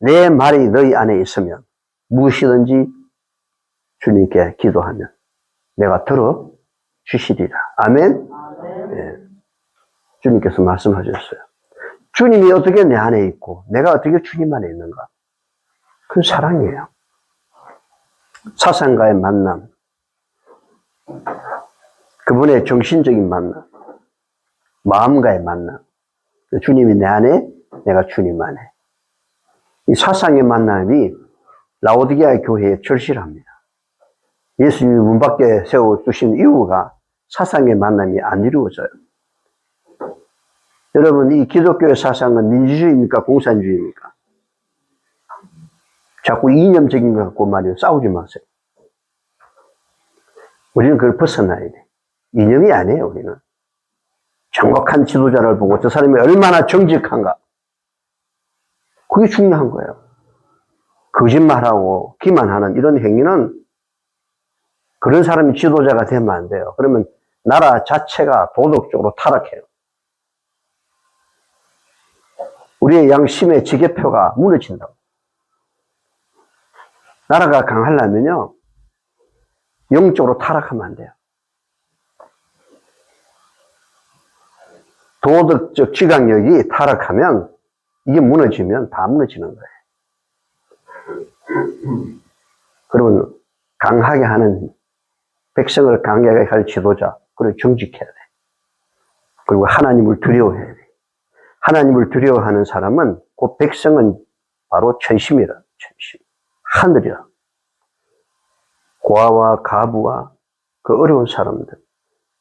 내 말이 너희 안에 있으면 무엇이든지 주님께 기도하면 내가 들어 주시리라. 아멘? 네. 주님께서 말씀하셨어요. 주님이 어떻게 내 안에 있고 내가 어떻게 주님 안에 있는가? 그건 사랑이에요. 사상과의 만남, 그분의 정신적인 만남, 마음과의 만남. 주님이 내 안에, 내가 주님 안에. 이 사상의 만남이 라오디게아 교회에 절실합니다. 예수님이 문 밖에 세워두신 이유가 사상의 만남이 안 이루어져요. 여러분, 이 기독교의 사상은 민주주의입니까? 공산주의입니까? 자꾸 이념적인 것 갖고 말이에요. 싸우지 마세요. 우리는 그걸 벗어나야 돼. 이념이 아니에요, 우리는. 정확한 지도자를 보고 저 사람이 얼마나 정직한가. 그게 중요한 거예요. 거짓말하고 기만하는 이런 행위는 그런 사람이 지도자가 되면 안 돼요. 그러면 나라 자체가 도덕적으로 타락해요. 우리의 양심의 지게표가 무너진다고. 나라가 강하려면요, 영적으로 타락하면 안 돼요. 도덕적 지각력이 타락하면, 이게 무너지면 다 무너지는 거예요. 그러면 강하게 하는, 백성을 강하게 할 지도자, 그걸 정직해야 돼. 그리고 하나님을 두려워해야 돼. 하나님을 두려워하는 사람은, 그 백성은 바로 천심이라, 천심. 하늘이라. 고아와 가부와 그 어려운 사람들,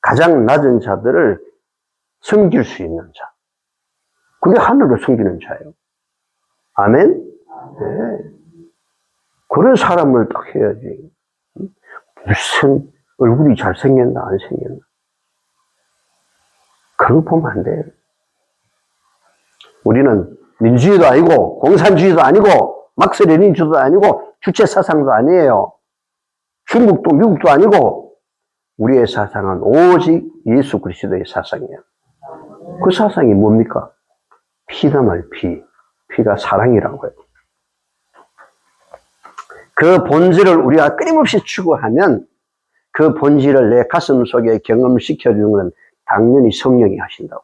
가장 낮은 자들을 섬길 수 있는 자. 그게 하늘을 섬기는 자예요. 아멘? 네. 그런 사람을 딱 해야지. 무슨 얼굴이 잘생겼나, 안 생겼나. 그런 거 보면 안 돼요. 우리는 민주주의도 아니고, 공산주의도 아니고, 막스 레닌주의도 아니고, 주체 사상도 아니에요. 중국도 미국도 아니고, 우리의 사상은 오직 예수 그리스도의 사상이에요. 그 사상이 뭡니까? 피담을 피. 피가 사랑이라고 해요. 그 본질을 우리가 끊임없이 추구하면 그 본질을 내 가슴 속에 경험시켜주는 건 당연히 성령이 하신다고.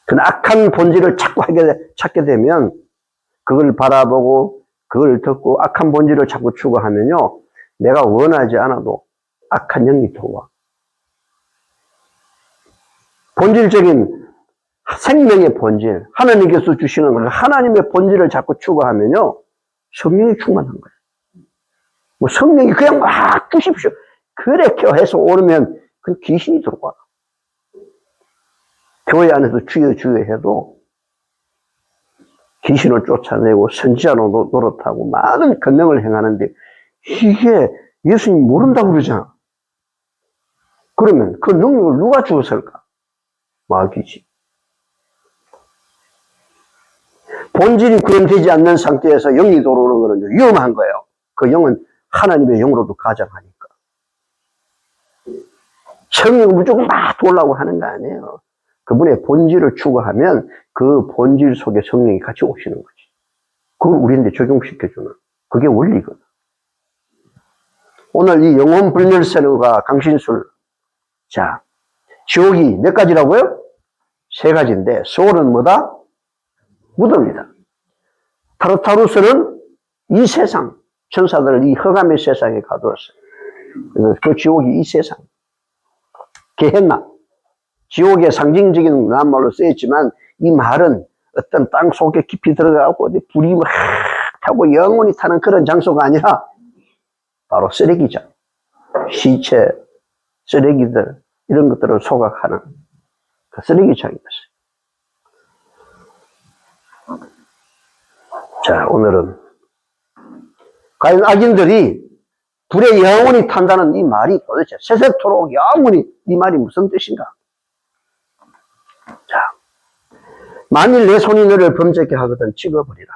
그 악한 본질을 자꾸 찾게 되면 그걸 바라보고 그걸 듣고 악한 본질을 자꾸 추구하면요, 내가 원하지 않아도 악한 영이 들어와. 본질적인 생명의 본질, 하나님께서 주시는 걸, 하나님의 본질을 자꾸 추구하면요, 성령이 충만한 거예요. 뭐 성령이 그냥 막 주십시오. 그렇게 해서 오르면 그 귀신이 들어와. 교회 안에서 주여 주여 해도 귀신을 쫓아내고 선지자로 노릇하고 많은 권능을 행하는데 이게 예수님 모른다고 그러잖아. 그러면 그 능력을 누가 주었을까? 마귀지. 본질이 구현되지 않는 상태에서 영이 들어오는 것은 위험한 거예요. 그 영은 하나님의 영으로도 가장하니까. 성령을 무조건 막 돌라고 하는 거 아니에요. 그분의 본질을 추구하면 그 본질 속에 성령이 같이 오시는 거지. 그걸 우리한테 적용시켜주는, 그게 원리거든. 오늘 이 영혼 불멸세누가 강신술. 자, 지옥이 몇 가지라고요? 3가지인데, 소원은 뭐다? 무덤이다. 타르타루스는 이 세상, 천사들을 이 허감의 세상에 가두었어요. 그래서 그 지옥이 이 세상. 게헨나. 지옥의 상징적인 낱말로 쓰였지만 이 말은 어떤 땅 속에 깊이 들어가고 불이 막 타고 영원히 타는 그런 장소가 아니라 바로 쓰레기장. 시체, 쓰레기들, 이런 것들을 소각하는 그 쓰레기장이었어요. 자, 오늘은 과연 악인들이 불에 영원히 탄다는 이 말이 도대체 세세토록 영원히 이 말이 무슨 뜻인가? 자, 만일 내 손이 너를 범죄케 하거든 찍어버리라.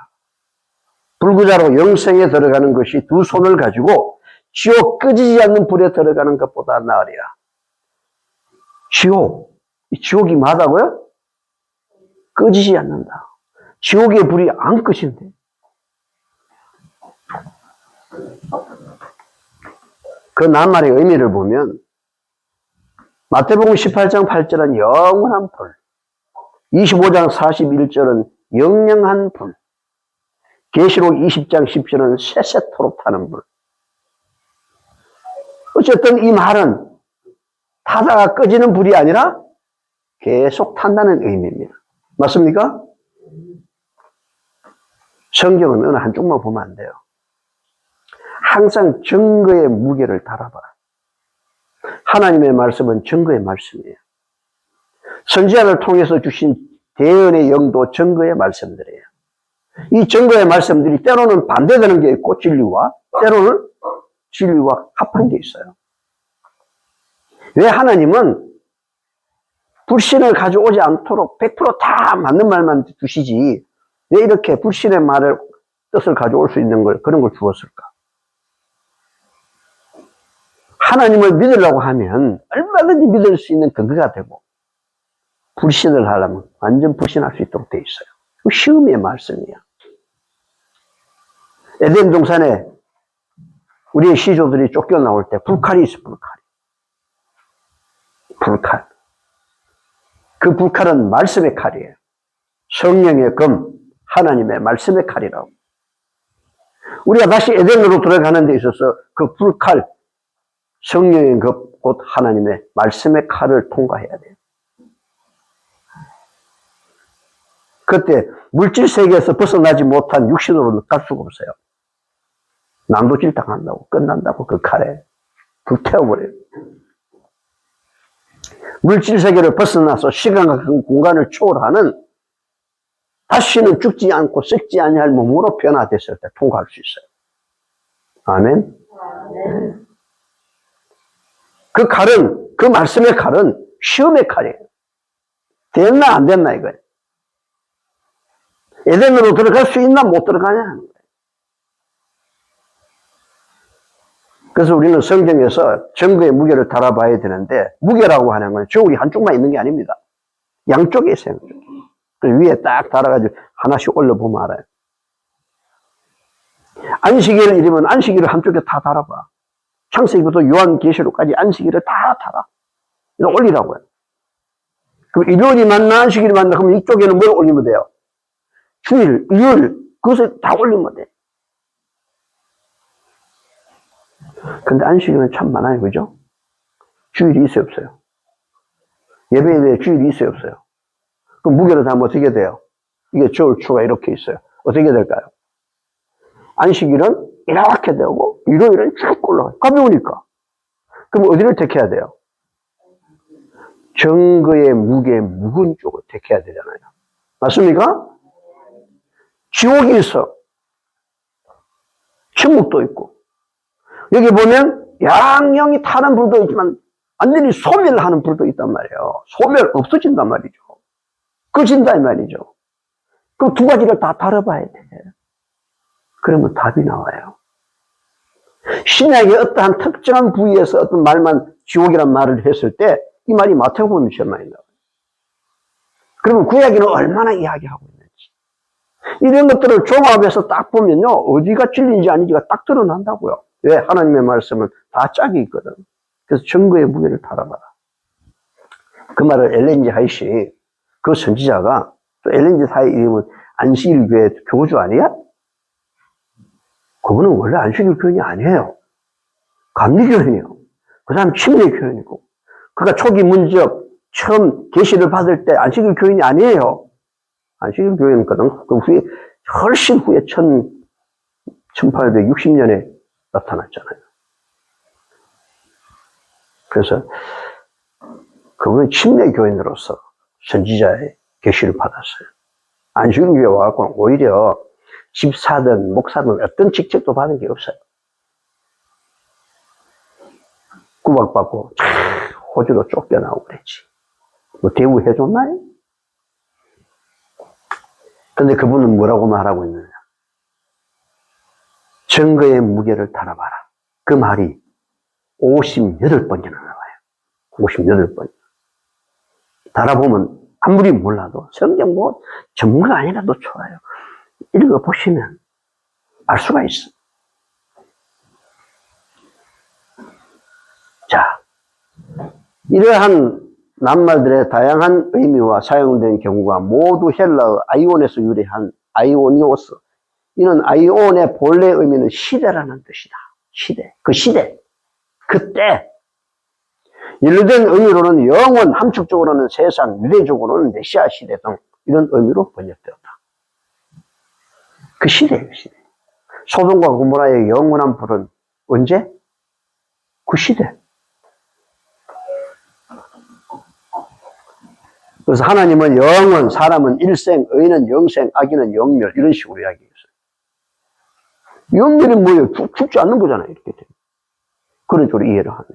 불구자로 영생에 들어가는 것이 2 손을 가지고 지옥 끄지지 않는 불에 들어가는 것보다 나으리라. 지옥, 이 지옥이 뭐다고요? 끄지지 않는다. 지옥의 불이 안 끄신대. 그 낱말의 의미를 보면 마태복음 18장 8절은 영원한 불, 25장 41절은 영영한 불, 계시록 20장 10절은 세세토록 타는 불. 어쨌든 이 말은 타다가 꺼지는 불이 아니라 계속 탄다는 의미입니다. 맞습니까? 성경은 어느 한쪽만 보면 안 돼요. 항상 증거의 무게를 달아봐. 하나님의 말씀은 증거의 말씀이에요. 선지자를 통해서 주신 대언의 영도 증거의 말씀들이에요. 이 증거의 말씀들이 때로는 반대되는 게 있고 진리와, 때로는 진리와 합한 게 있어요. 왜 하나님은 불신을 가져오지 않도록 100%다 맞는 말만 두시지 왜 이렇게 불신의 말을 뜻을 가져올 수 있는 걸 그런 걸 주었을까? 하나님을 믿으려고 하면 얼마든지 믿을 수 있는 근거가 되고 불신을 하려면 완전 불신할 수 있도록 돼 있어요. 시험의 말씀이야. 에덴 동산에 우리의 시조들이 쫓겨나올 때 불칼이 있어. 불칼. 그 불칼은 말씀의 칼이에요. 성령의 검, 하나님의 말씀의 칼이라고. 우리가 다시 에덴으로 들어가는 데 있어서 그 불칼, 성령의 검, 곧 하나님의 말씀의 칼을 통과해야 돼요. 그때 물질 세계에서 벗어나지 못한 육신으로 갈 수가 없어요. 난도질 당한다고, 끝난다고 그 칼에 불태워버려요. 물질 세계를 벗어나서 시간과 공간을 초월하는 다시는 죽지 않고 썩지 아니할 몸으로 변화됐을 때 통과할 수 있어요. 아멘. 네. 그 칼은, 그 말씀의 칼은 시험의 칼이에요. 됐나 안 됐나 이거예요. 에덴으로 들어갈 수 있나 못 들어가냐 하는 거예요. 그래서 우리는 성경에서 증거의 무게를 달아봐야 되는데 무게라고 하는 건 저울이 한쪽만 있는 게 아닙니다. 양쪽에 있어요. 양쪽에. 위에 딱 달아가지고 하나씩 올려보면 알아요. 안식일을 이르면 안식일을 한쪽에 다 달아봐. 창세기부터 요한계시록까지 안식일을 다 달아. 이거 올리라고요. 그럼 일요일이 맞나 안식일이 맞나 그러면 이쪽에는 뭘 올리면 돼요? 주일, 일요일 그것을 다 올리면 돼. 근데 안식일은 참 많아요. 그죠? 주일이 있어요 없어요? 예배에 주일이 있어요 없어요? 그럼 무게를 담으면 어떻게 돼요? 이게 저울추가 이렇게 있어요. 어떻게 될까요? 안식일은 이렇게 되고 일요일은 쭉 올라가요. 가벼우니까. 그럼 어디를 택해야 돼요? 증거의 무게 무거운 쪽을 택해야 되잖아요. 맞습니까? 지옥이 있어. 천국도 있고. 여기 보면 양영이 타는 불도 있지만 완전히 소멸하는 불도 있단 말이에요. 소멸 없어진단 말이죠. 꺼진다 이 말이죠. 그럼 두 가지를 다 다뤄봐야 돼. 그러면 답이 나와요. 신약의 어떠한 특정한 부위에서 어떤 말만 지옥이란 말을 했을 때 이 말이 마태복음에 제일 많이 나와요. 그러면 구약에는 얼마나 이야기하고 있는지. 이런 것들을 종합해서 딱 보면요. 어디가 진리인지 아닌지가 딱 드러난다고요. 왜? 하나님의 말씀은 다 짝이 있거든. 그래서 증거의 무게를 달아봐라. 그 말을 엘렌 지 하이시, 그 선지자가, 또 엘렌 지 하이 이름은 안식일교회 교주 아니야? 그분은 원래 안식일 교인이 아니에요. 감리교인이에요. 그 다음 침례교인이고. 그가 초기 문적 처음 계시를 받을 때 안식일 교인이 아니에요. 안식일 교인이거든. 그 후에, 훨씬 후에 1860년에 나타났잖아요. 그래서 그분은 침례교인으로서 선지자의 계시를 받았어요. 안식일교회 와갖고 오히려 집사든 목사든 어떤 직책도 받은 게 없어요. 구박받고 호주로 쫓겨나오고 그랬지. 뭐 대우해줬나요? 근데 그분은 뭐라고 말하고 있느냐. 증거의 무게를 달아봐라. 그 말이 58번이나 나와요. 58번. 달아보면 아무리 몰라도 성경 뭐 전문가 아니라도 좋아요. 읽어보시면 알 수가 있어. 자, 이러한 낱말들의 다양한 의미와 사용된 경우가 모두 헬라어 아이온에서 유래한 아이오니오스. 이는 아이온의 본래 의미는 시대라는 뜻이다. 시대. 그 시대. 그때. 연루된 의미로는 영원, 함축적으로는 세상, 유대적으로는 메시아 시대 등 이런 의미로 번역되었다. 그 시대예요, 시대. 소돔과 고모라의 영원한 불은 언제? 그 시대. 그래서 하나님은 영원, 사람은 일생, 의인은 영생, 악인은 영멸 이런 식으로 이야기했어요. 영멸이 뭐예요? 죽지 않는 거잖아요. 이렇게 되면. 그런 식으로 이해를 하면.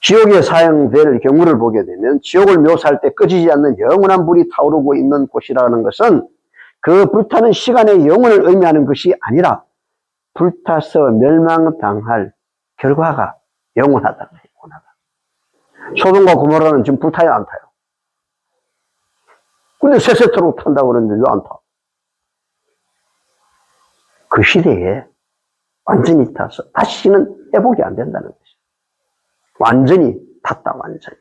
지옥에 사용될 경우를 보게 되면 지옥을 묘사할 때 꺼지지 않는 영원한 불이 타오르고 있는 곳이라는 것은 그 불타는 시간의 영혼을 의미하는 것이 아니라 불타서 멸망당할 결과가 영원하다. 소돔과 고모라는 지금 불타요, 안 타요? 근데 세세토록 탄다고 그러는데 왜 안 타? 그 시대에 완전히 타서 다시는 회복이 안 된다는 거죠. 완전히 탔다, 완전히.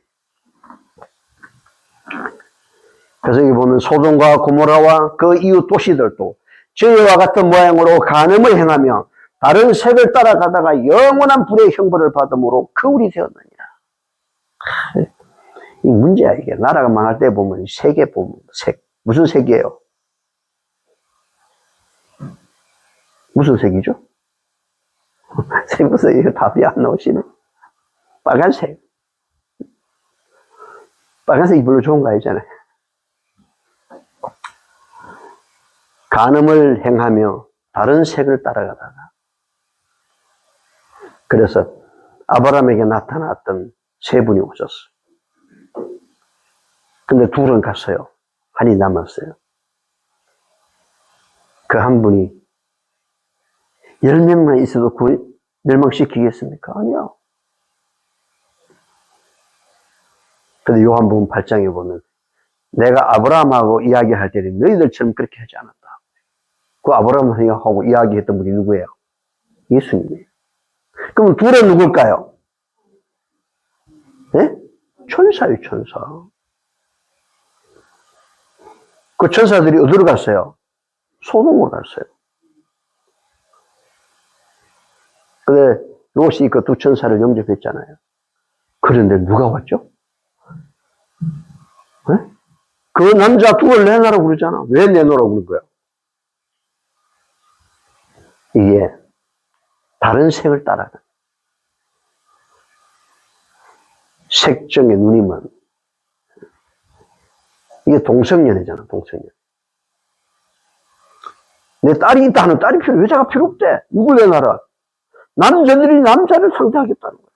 그래서 여기 보면 소돔과 고모라와 그 이웃 도시들도 저희와 같은 모양으로 간음을 행하며 다른 색을 따라가다가 영원한 불의 형벌을 받음으로 거울이 되었느니라. 이 문제야, 이게. 나라가 망할 때 보면 색에 보면 색. 무슨 색이에요? 무슨 색이죠? 색무슨 이거 답이 안 나오시네. 빨간색. 빨간색이 별로 좋은 거 아니잖아요. 간음을 행하며 다른 색을 따라가다가. 그래서 아브라함에게 나타났던 세 분이 오셨어요. 근데 둘은 갔어요. 한이 남았어요. 그 한 분이 10명만 있어도 멸망시키겠습니까? 아니요. 근데 요한복음 8장에 보면 내가 아브라함하고 이야기할 때는 너희들처럼 그렇게 하지 않았다. 그 아브라함하고 이야기했던 분이 누구예요? 예수님이에요. 그럼 둘은 누굴까요? 네? 천사예요, 천사. 그 천사들이 어디로 갔어요? 소돔으로 갔어요. 근데 롯이 그 두 천사를 영접했잖아요. 그런데 누가 왔죠? 네? 그 남자 둘을 내놔라고 그러잖아. 왜 내놓으라고 그런 거야? 이게 다른 색을 따라가. 색정의 누님은 이게 동성연애잖아, 동성연. 내 딸이 있다 하는 딸이 여자가 필요 없대. 누굴 내놔라. 남자들이 남자를 상대하겠다는 거야.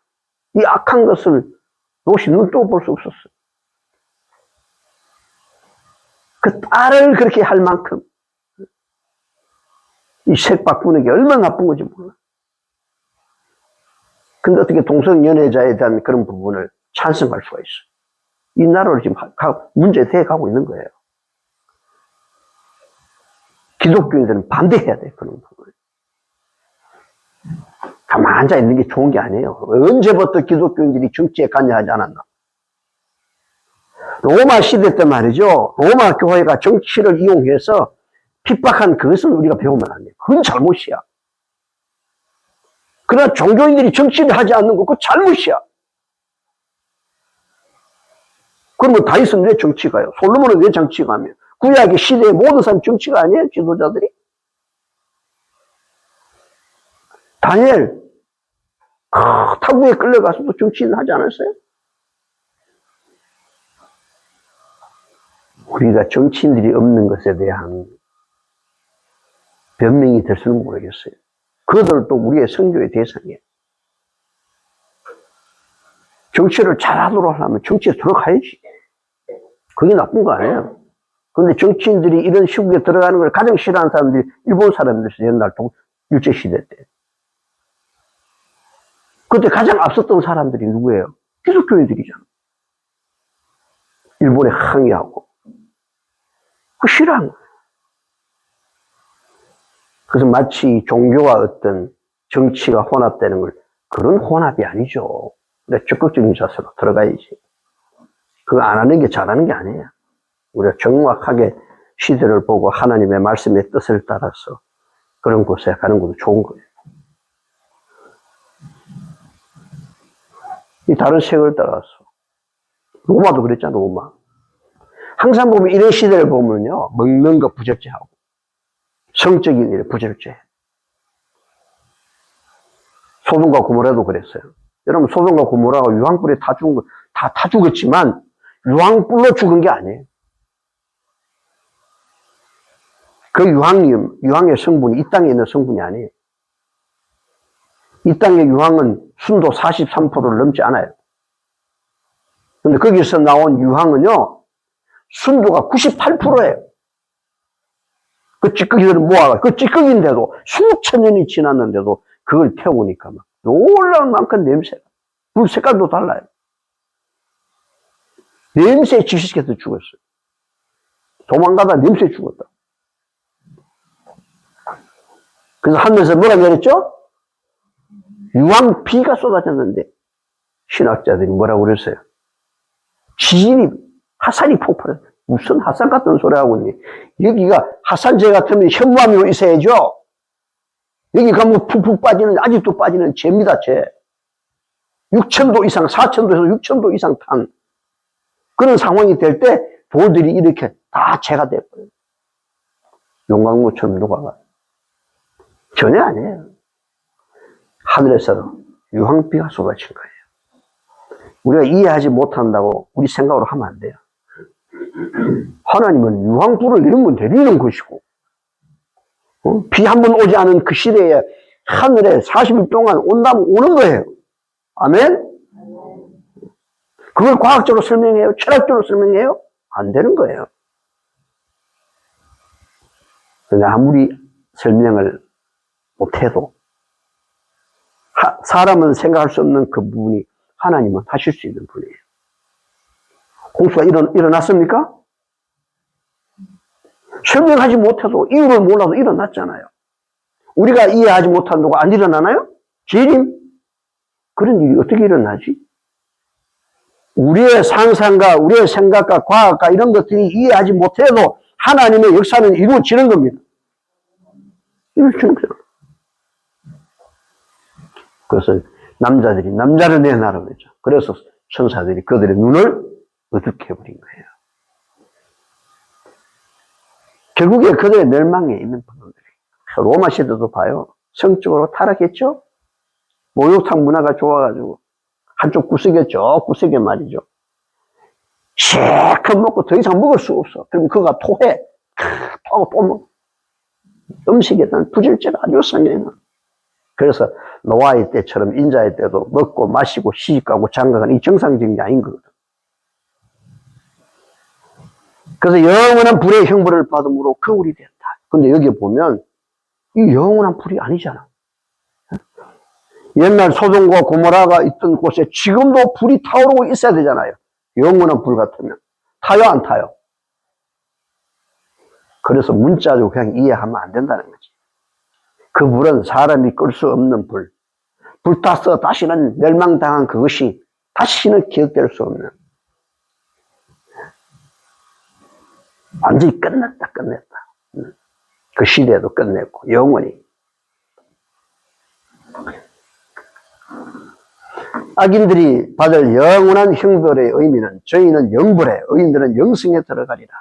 이 악한 것을 롯이 눈도 볼 수 없었어. 그 딸을 그렇게 할 만큼 이 색 바꾸는 게 얼마나 나쁜 건지 몰라. 근데 어떻게 동성연애자에 대한 그런 부분을 찬성할 수가 있어. 이 나라를 지금 문제되어 가고 있는 거예요. 기독교인들은 반대해야 돼, 그런 부분을. 가만 앉아 있는 게 좋은 게 아니에요. 언제부터 기독교인들이 정치에 관여하지 않았나? 로마 시대 때 말이죠. 로마 교회가 정치를 이용해서 핍박한 그것을 우리가 배우면 안 돼요. 그건 잘못이야. 그러나 종교인들이 정치를 하지 않는 거, 그거 잘못이야. 그러면 다윗은 왜 정치가요? 솔로몬은 왜 정치가며? 구약의 시대의 모든 사람 정치가 아니에요? 지도자들이? 다니엘, 타국에 끌려가서도 정치는 하지 않았어요? 우리가 정치인들이 없는 것에 대한 변명이 될 수는 모르겠어요. 그들도 우리의 선교의 대상이에요. 정치를 잘하도록 하려면 정치에 들어가야지. 그게 나쁜 거 아니에요. 그런데 정치인들이 이런 시국에 들어가는 걸 가장 싫어하는 사람들이 일본 사람들이었어요. 옛날 일제시대 때. 그때 가장 앞섰던 사람들이 누구예요? 기독교인들이잖아. 일본에 항의하고. 그 싫어한 거예요. 그래서 마치 종교와 어떤 정치가 혼합되는 걸, 그런 혼합이 아니죠. 우리가 적극적인 자세로 들어가야지. 그거 안 하는 게 잘하는 게 아니에요. 우리가 정확하게 시대를 보고 하나님의 말씀의 뜻을 따라서 그런 곳에 가는 것도 좋은 거예요. 이 다른 세계를 따라서. 로마도 그랬잖아, 로마. 항상 보면 이런 시대를 보면요, 먹는 거 부절제하고, 성적인 일에 부절제. 소돔과 고모라도 그랬어요. 여러분, 소돔과 고모라가 유황불에 다 죽은 거, 다 죽었지만, 유황불로 죽은 게 아니에요. 그 유황의 성분이 이 땅에 있는 성분이 아니에요. 이 땅의 유황은 순도 43%를 넘지 않아요. 근데 거기서 나온 유황은요, 순도가 98%예요. 그 찌꺼기들은 모아가, 그 찌꺼기인데도 수천 년이 지났는데도 그걸 태우니까 막 놀라운 만큼 냄새가, 불 색깔도 달라요. 냄새에 지식해서 죽었어요. 도망가다 냄새에 죽었다. 그래서 하늘에서 뭐가 내렸죠? 유황비가 쏟아졌는데 신학자들이 뭐라고 그랬어요? 지진이, 화산이 폭발했어요. 무슨 화산 같은 소리 하고 있니? 여기가 화산재 같으면 현무암으로 있어야죠. 여기 가면 푹푹 빠지는, 아직도 빠지는 재입니다, 재. 6,000도 이상, 4,000도에서 6,000도 이상 탄 그런 상황이 될 때 돌들이 이렇게 다 재가 돼버려요. 용광로처럼 녹아가요. 전혀 아니에요. 하늘에서 유황비가 쏟아진 거예요. 우리가 이해하지 못한다고 우리 생각으로 하면 안 돼요. 하나님은 유황불을 내리면 내리는 것이고, 비 한 번 오지 않은 그 시대에 하늘에 40일 동안 온다면 오는 거예요. 아멘? 그걸 과학적으로 설명해요? 철학적으로 설명해요? 안 되는 거예요. 그러니까 아무리 설명을 못해도 사람은 생각할 수 없는 그 부분이 하나님은 하실 수 있는 분이에요. 홍수가 일어났습니까? 설명하지 못해도 이유를 몰라도 일어났잖아요. 우리가 이해하지 못한다고 안 일어나나요? 재림? 그런 일이 어떻게 일어나지? 우리의 상상과 우리의 생각과 과학과 이런 것들이 이해하지 못해도 하나님의 역사는 이루어지는 겁니다. 이루어지는 거죠. 그래서 남자를 내놔라 그러죠. 그래서 천사들이 그들의 눈을 어둡게 해버린 거예요. 결국에 그들의 멸망에 있는 분들이. 로마 시대도 봐요. 성적으로 타락했죠? 목욕탕 문화가 좋아가지고 한쪽 구석에 저 구석에 말이죠. 실컷 먹고 더 이상 먹을 수 없어. 그럼 그가 토해. 토하고 또 먹어. 음식에 대한 부질제가 아주 상해요. 그래서 노아의 때처럼 인자의 때도 먹고 마시고 시집가고 장가가는 이 정상적인 게 아닌 거거든. 그래서 영원한 불의 형벌을 받음으로 거울이 된다. 근데 여기 보면 이 영원한 불이 아니잖아. 옛날 소돔과 고모라가 있던 곳에 지금도 불이 타오르고 있어야 되잖아요. 영원한 불 같으면. 타요, 안 타요? 그래서 문자적으로 그냥 이해하면 안 된다는 거지. 그 불은 사람이 끌 수 없는 불. 불타서 다시는 멸망당한 그것이 다시는 기억될 수 없는. 완전히 끝냈다. 그 시대도 끝냈고, 영원히. 악인들이 받을 영원한 형벌의 의미는 저희는 영불에, 의인들은 영생에 들어가리라.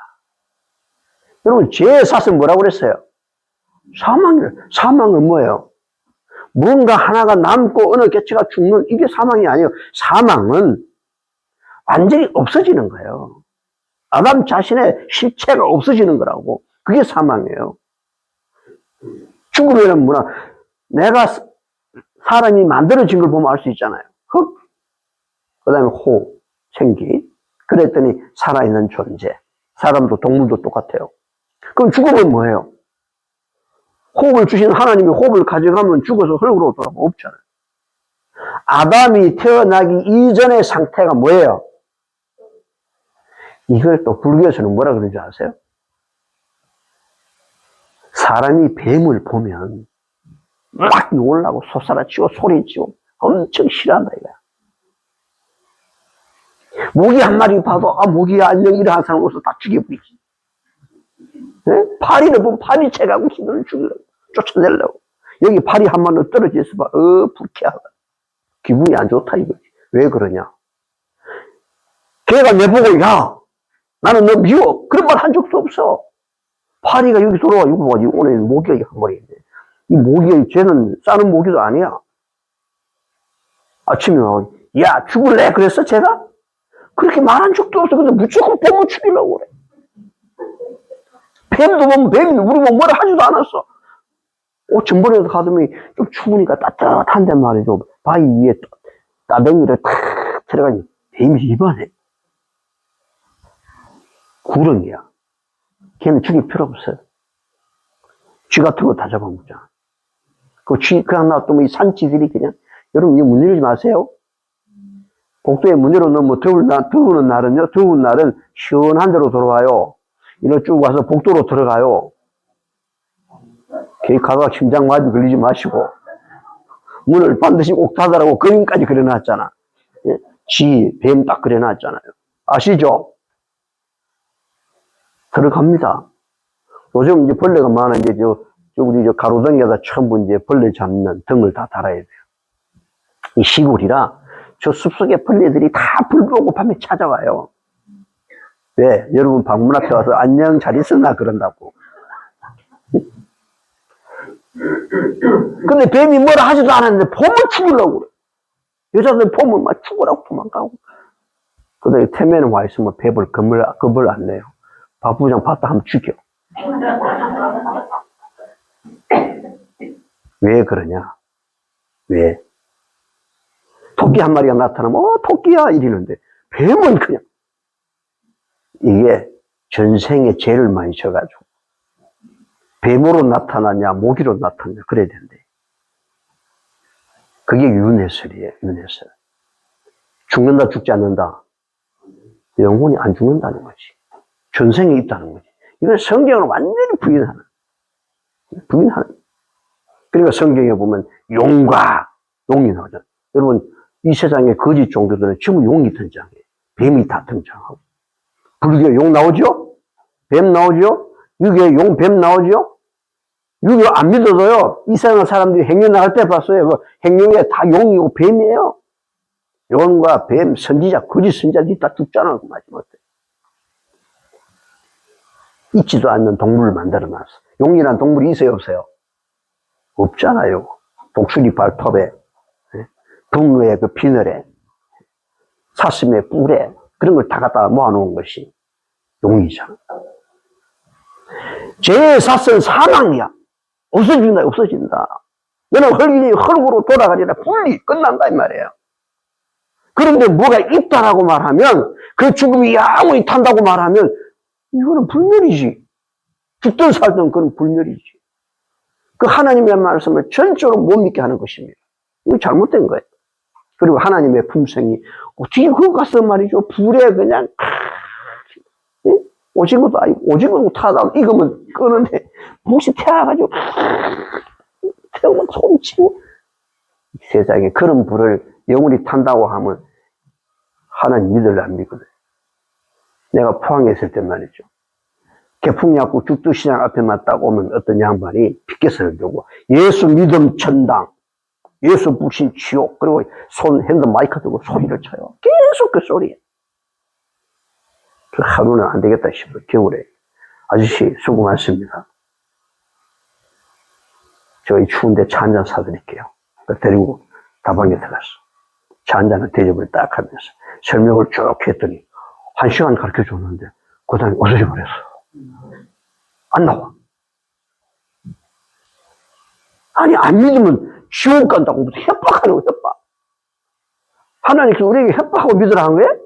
여러분, 죄의 삿은 뭐라고 그랬어요? 사망은 뭐예요? 뭔가 하나가 남고 어느 개체가 죽는 이게 사망이 아니에요. 사망은 완전히 없어지는 거예요. 아담 자신의 실체가 없어지는 거라고. 그게 사망이에요. 죽으면 뭐나 내가 사람이 만들어진 걸 보면 알 수 있잖아요. 흙, 그 다음에 호, 생기. 그랬더니 살아있는 존재. 사람도 동물도 똑같아요. 그럼 죽으면 뭐예요? 호흡을 주신 하나님이 호흡을 가져가면 죽어서 흙으로 돌아가면 없잖아요. 아담이 태어나기 이전의 상태가 뭐예요? 이걸 또 불교에서는 뭐라 그러는지 아세요? 사람이 뱀을 보면 막 놀라고 솟아나치고 소리치고 엄청 싫어한다 이거야. 모기 한 마리 봐도 모기야 안녕 이러한 사람 오서 다 죽여버리지. 네? 파리를 보면 파리채가고 힘을 죽이려고 쫓아내려고. 여기 파리 한 마리 떨어져 있어 봐. 불쾌하다. 기분이 안 좋다 이거지. 왜 그러냐? 걔가 내보고 야 나는 너 미워 그런 말 한 적도 없어. 파리가 여기 돌아와 이거 봐. 오늘 모기가 한 마리 있네. 이 모기가 쟤는 싸는 모기도 아니야. 아침에 나오고 야 죽을래 그랬어 제가? 그렇게 말한 적도 없어. 근데 무조건 뱀을 죽이려고 그래. 뱀도 보면 뱀이 우리 뭐 뭐라 하지도 않았어. 전번에도 가더니 좀 추우니까 따뜻한데 말이죠. 바위 위에 따뱅이를 탁 들어가니 뱀이 입안에 구렁이야. 걔는 죽일 필요 없어요. 쥐 같은 거 다 잡아먹자. 그 쥐, 그냥 놔두면 이 산쥐들이 그냥, 여러분, 이거 문 열지 마세요. 복도에 문 열어놓으면 더운 날은요, 더운 날은 시원한 데로 들어와요. 이리 쭉 와서 복도로 들어가요. 걔 가다가 심장 마비 걸리지 마시고, 문을 반드시 꼭 닫으라고 그림까지 그려놨잖아. 쥐, 뱀 딱 그려놨잖아요. 아시죠? 들어갑니다. 요즘 이제 벌레가 많아. 이제 우리 가로등에다 처음 이제 벌레 잡는 등을 다 달아야 돼요. 이 시골이라 저 숲속에 벌레들이 다 불 보고 밤에 찾아와요. 왜? 여러분 방문 앞에 와서 안녕 잘 있었나 그런다고. 근데 뱀이 뭐라 하지도 않았는데 봄을 죽이려고 그래. 여자들 봄을 막 죽으라고 도망가고. 근데 태면에 와 있으면 뱀을 겁을 안 내요. 박부장 봤다 하면 죽여. 왜 그러냐? 왜? 토끼 한 마리가 나타나면 토끼야 이러는데 뱀은 그냥 이게 전생에 죄를 많이 져가지고 뱀으로 나타나냐 모기로 나타나냐 그래야 된대. 그게 윤회설이에요. 윤회설. 죽는다 죽지 않는다. 영혼이 안 죽는다는 거지. 전생에 있다는 거지. 이건 성경은 완전히 부인하는. 그러니까 성경에 보면 용과 용이 나오죠. 여러분 이 세상의 거짓 종교들은 전부 용이 등장해요. 뱀이 다 등장하고. 불교 용 나오죠? 뱀 나오죠? 유교 용, 뱀 나오죠? 유교 안 믿어도요. 이 세상 사람들이 행령 나갈 때 봤어요. 그 행령에 다 용이고 뱀이에요. 용과 뱀, 선지자, 거짓 선지자들이 다 죽잖아. 그 마지막에. 있지도 않는 동물을 만들어놨어. 용이란 동물이 있어요, 없어요? 없잖아요. 독수리 발톱에, 붕어의 그 비늘에, 사슴의 뿔에, 그런 걸 다 갖다 모아놓은 것이 용이잖아. 죄의 삿은 사망이야. 없어진다, 없어진다. 너는 흙으로 돌아가리라. 분리, 끝난다, 이 말이에요. 그런데 뭐가 있다라고 말하면, 그 죽음이 영원히 탄다고 말하면, 이거는 불멸이지. 죽든 살든 그건 불멸이지. 그 하나님의 말씀을 전적으로 못 믿게 하는 것입니다. 이거 잘못된 거예요. 그리고 하나님의 품성이 어떻게 그거 가서 말이죠. 불에 그냥 오징어도 아니고 오징어도 타다 익으면 끄는데 혹시 태워가지고 태우면 소리치고 세상에 그런 불을 영원히 탄다고 하면 하나님 믿을래 안 믿거든. 내가 포항에 있을 때 말이죠. 개풍약국 죽두시장 앞에만 딱 오면 어떤 양반이 피켓을 들고 예수 믿음 천당, 예수 부신 지옥, 그리고 핸드 마이크 들고 소리를 쳐요. 계속 그 소리에. 그 하루는 안 되겠다 싶어 겨울에. 아저씨 수고 많습니다. 저희 추운데 차 한잔 사드릴게요. 데리고 다방에 들어갔어. 차 한잔을 대접을 딱 하면서 설명을 쭉 했더니 1시간 가르쳐 줬는데 그 다음에 없어져 버렸어. 안 나와. 아니, 안 믿으면 지옥 간다고 협박하는 거, 협박. 하나님께서 우리에게 협박하고 믿으라 한 거예요?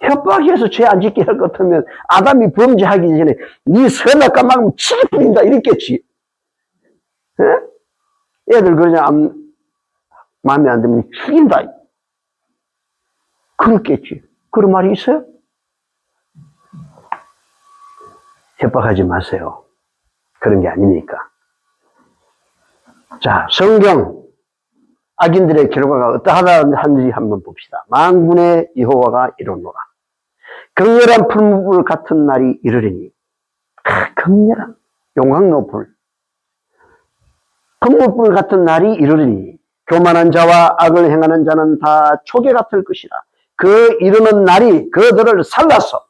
협박해서 죄 안 짓게 할 것 같으면 아담이 범죄하기 전에 네 선악 까먹으면 치기 뿌린다 이랬겠지. 예? 애들 그냥 마음에 안 들면 죽인다. 그렇겠지. 그런 말이 있어요? 협박하지 마세요. 그런 게 아니니까. 자, 성경 악인들의 결과가 어떠하다는지 한번 봅시다. 만군의 여호와가 이르노라. 극렬한 풀무불 같은 날이 이르리니, 극렬한 용광로 불, 풀무불 같은 날이 이르리니 교만한 자와 악을 행하는 자는 다 초계 같을 것이라. 그 이르는 날이 그들을 살라서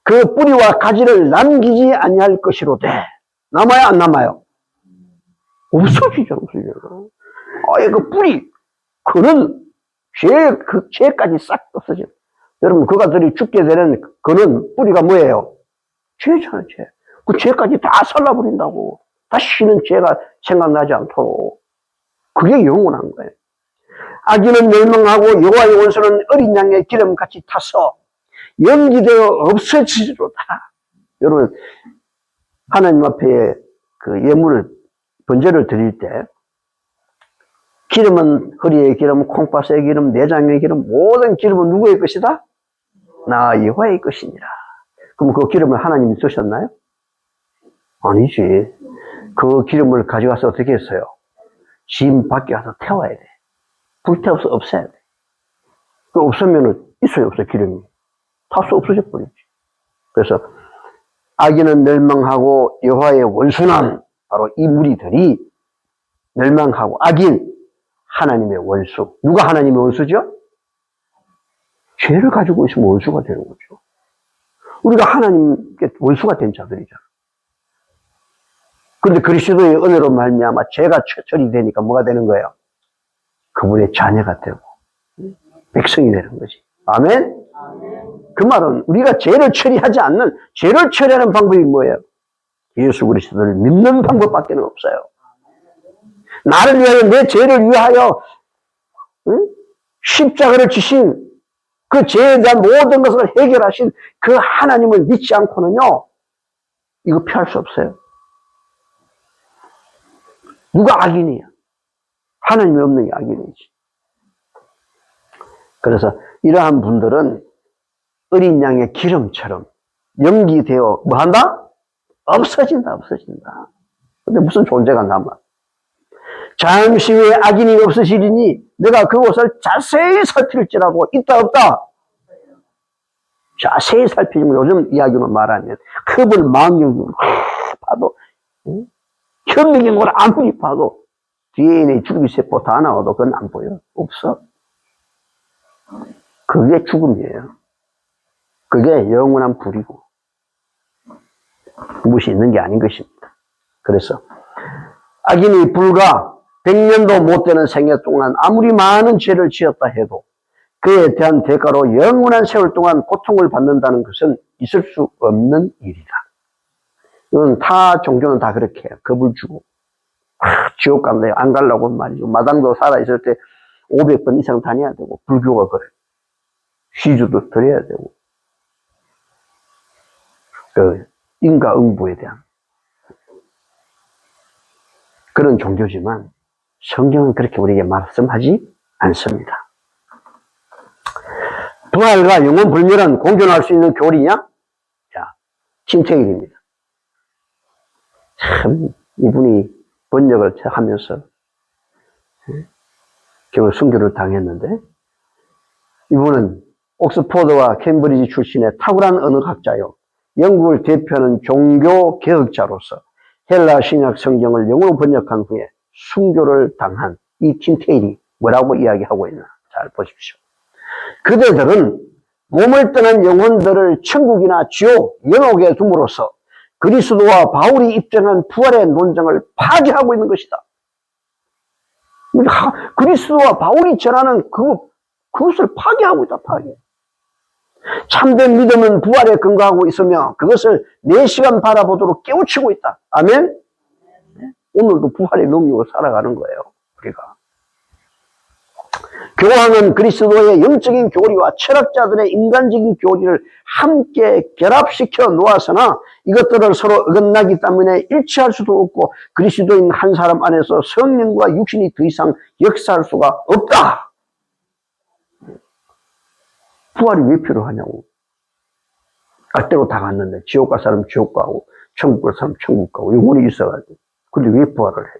그 뿌리와 가지를 남기지 아니할 것이로되. 남아요, 안 남아요? 없어지죠, 없어지죠. 그 뿌리, 그는 죄까지 싹 없어져. 여러분, 그가들이 죽게 되는 그는 뿌리가 뭐예요? 죄잖아요, 죄. 그 죄까지 다 살라버린다고. 다시는 죄가 생각나지 않도록. 그게 영원한 거예요. 악인은 멸망하고 여호와의 원수는 어린 양의 기름같이 타서 연기되어 없어지리로다. 여러분, 하나님 앞에 그 예물을, 번제를 드릴 때 기름은 허리의 기름, 콩팥의 기름, 내장의 기름, 모든 기름은 누구의 것이다? 나 여호와의 것이니라. 그럼 그 기름을 하나님이 쓰셨나요? 아니지. 그 기름을 가져가서 어떻게 했어요? 집 밖에 가서 태워야 돼. 불태워서 없애야 돼. 그 없으면은 있어요, 없어, 기름이. 다수 없어져 버리지. 그래서 악인은 멸망하고 여호와의 원수는 바로 이 무리들이 멸망하고, 악인, 하나님의 원수. 누가 하나님의 원수죠? 죄를 가지고 있으면 원수가 되는 거죠. 우리가 하나님께 원수가 된 자들이잖아. 그런데 그리스도의 은혜로 말미암아 죄가 처리되니까 뭐가 되는 거예요? 그분의 자녀가 되고 백성이 되는 거지. 아멘? 그 말은 우리가 죄를 처리하지 않는, 죄를 처리하는 방법이 뭐예요? 예수 그리스도를 믿는 방법밖에 없어요. 나를 위하여, 내 죄를 위하여 십자가를 지신 그 죄에 대한 모든 것을 해결하신 그 하나님을 믿지 않고는요, 이거 피할 수 없어요. 누가 악인이야? 하나님이 없는 게 악인이지. 그래서 이러한 분들은 어린 양의 기름처럼 연기되어 뭐 한다? 없어진다, 없어진다. 근데 무슨 존재가 남아? 잠시 후에 악인이 없어지리니 내가 그곳을 자세히 살필지라고. 있다, 없다? 자세히 살피면, 요즘 이야기로 말하면 흡을 망경으로 봐도, 현미경으로 아무리 봐도 DNA 줄기세포 다 나와도 그건 안 보여. 없어. 그게 죽음이에요. 그게 영원한 불이고 무엇이 있는 게 아닌 것입니다. 그래서 악인이 불과 100년도 못 되는 생애 동안 아무리 많은 죄를 지었다 해도 그에 대한 대가로 영원한 세월 동안 고통을 받는다는 것은 있을 수 없는 일이다. 이건 타 종교는 다 그렇게 해요. 겁을 주고 지옥 간다, 안 가려고 말이죠. 마당도 살아있을 때 500번 이상 다녀야 되고, 불교가 그래. 시주도 드려야 되고, 그 인과응보에 대한 그런 종교지만 성경은 그렇게 우리에게 말씀하지 않습니다. 부활과 영원 불멸은 공존할 수 있는 교리냐? 자, 김태일입니다. 참 이분이 번역을 하면서 결국 순교를 당했는데, 이분은 옥스포드와 캠브리지 출신의 탁월한 언어학자요, 영국을 대표하는 종교 개혁자로서 헬라 신약 성경을 영어로 번역한 후에 순교를 당한 이 김태일이 뭐라고 이야기하고 있나? 잘 보십시오. 그대들은 몸을 떠난 영혼들을 천국이나 지옥, 연옥에 둠으로써 그리스도와 바울이 입증한 부활의 논쟁을 파괴하고 있는 것이다. 그리스도와 바울이 전하는 그것을 파괴하고 있다, 파괴. 참된 믿음은 부활에 근거하고 있으며 그것을 4시간 바라보도록 깨우치고 있다. 아멘? 오늘도 부활의 능력으로 살아가는 거예요, 우리가. 교황은 그리스도의 영적인 교리와 철학자들의 인간적인 교리를 함께 결합시켜 놓았으나 이것들을 서로 어긋나기 때문에 일치할 수도 없고 그리스도인 한 사람 안에서 성령과 육신이 더 이상 역사할 수가 없다. 부활이 왜 필요하냐고. 갈 대로 다 갔는데 지옥 갈 사람 지옥 가고 천국 갈 사람 천국 가고 영혼이 있어가지고. 근데 왜 부활을 해?